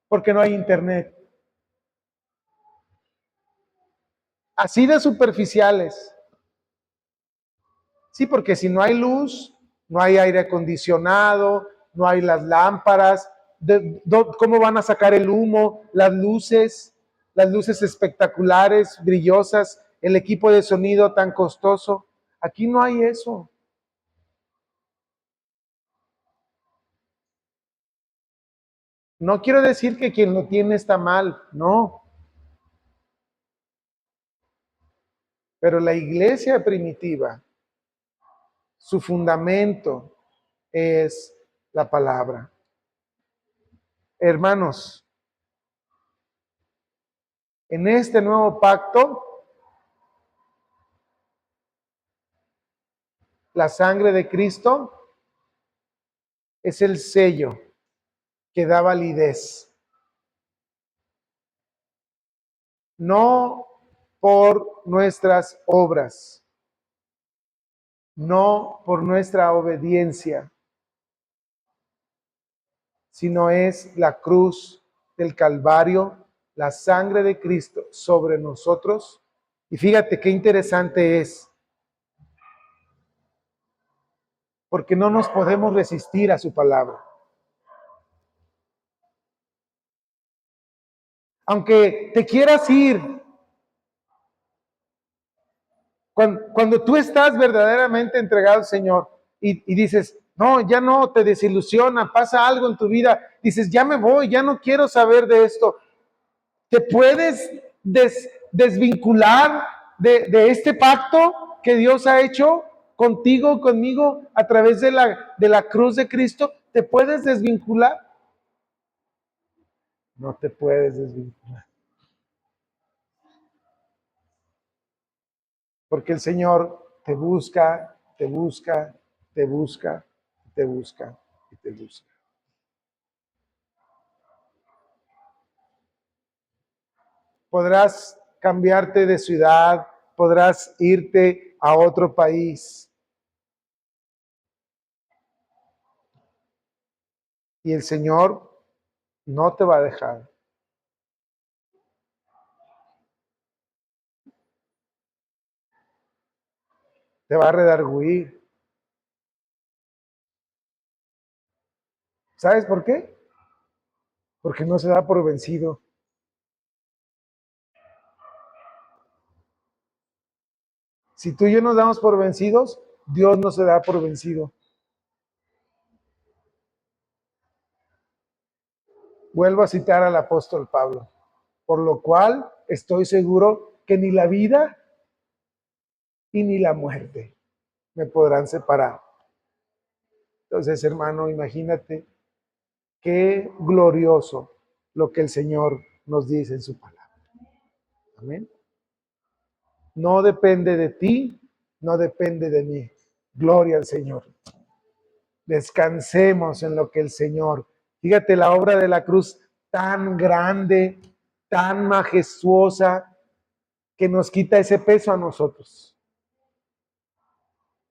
porque no hay internet. Así de superficiales. Sí, porque si no hay luz, no hay aire acondicionado, no hay las lámparas, ¿cómo van a sacar el humo? Las luces espectaculares, brillosas, el equipo de sonido tan costoso. Aquí no hay eso. No quiero decir que quien lo tiene está mal, no. Pero la iglesia primitiva, su fundamento es la palabra. Hermanos, en este nuevo pacto, la sangre de Cristo es el sello que da validez. No por nuestras obras, no por nuestra obediencia, sino es la cruz del Calvario, la sangre de Cristo sobre nosotros. Y fíjate qué interesante es, porque no nos podemos resistir a su palabra. Aunque te quieras ir, cuando tú estás verdaderamente entregado al Señor y dices, no, ya no, te desilusiona, pasa algo en tu vida, dices, ya me voy, ya no quiero saber de esto. Te puedes desvincular de este pacto que Dios ha hecho contigo, conmigo, a través de la cruz de Cristo. ¿Te puedes desvincular? No te puedes desvincular. Porque el Señor te busca, te busca, te busca, te busca y te busca. Podrás cambiarte de ciudad, podrás irte a otro país. Y el Señor no te va a dejar. Te va a redarguir. ¿Sabes por qué? Porque no se da por vencido. Si tú y yo nos damos por vencidos, Dios no se da por vencido. Vuelvo a citar al apóstol Pablo, por lo cual estoy seguro que ni la vida y ni la muerte me podrán separar. Entonces, hermano, imagínate qué glorioso lo que el Señor nos dice en su palabra. Amén. No depende de ti, no depende de mí. Gloria al Señor. Descansemos en lo que el Señor. Fíjate la obra de la cruz tan grande, tan majestuosa, que nos quita ese peso a nosotros.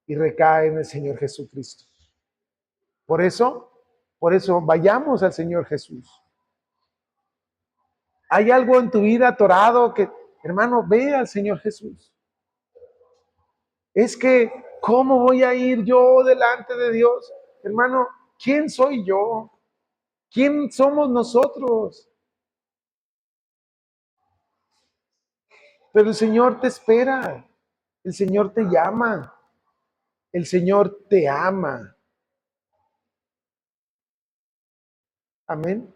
y recae en el Señor Jesucristo. Por eso vayamos al Señor Jesús. ¿Hay algo en tu vida atorado que, hermano, ve al Señor Jesús? Es que, ¿cómo voy a ir yo delante de Dios? Hermano, ¿quién soy yo? ¿Quién somos nosotros? Pero el Señor te espera, el Señor te llama, el Señor te ama. Amén.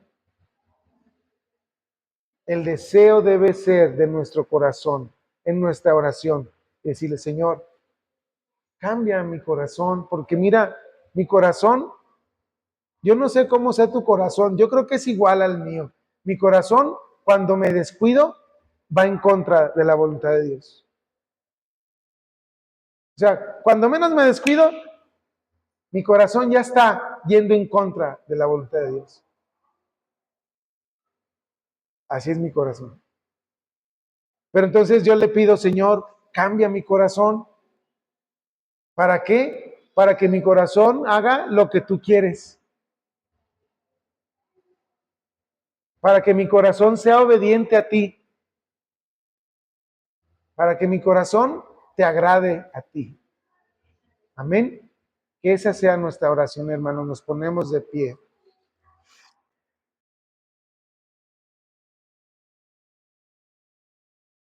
El deseo debe ser de nuestro corazón, en nuestra oración, decirle, Señor, cambia mi corazón, porque mira, mi corazón, yo no sé cómo sea tu corazón, yo creo que es igual al mío. Mi corazón, cuando me descuido, va en contra de la voluntad de Dios. O sea, cuando menos me descuido, mi corazón ya está yendo en contra de la voluntad de Dios. Así es mi corazón. Pero entonces yo le pido, Señor, cambia mi corazón. ¿Para qué? Para que mi corazón haga lo que tú quieres. Para que mi corazón sea obediente a ti. Para que mi corazón te agrade a ti. Amén. Que esa sea nuestra oración, hermano. Nos ponemos de pie.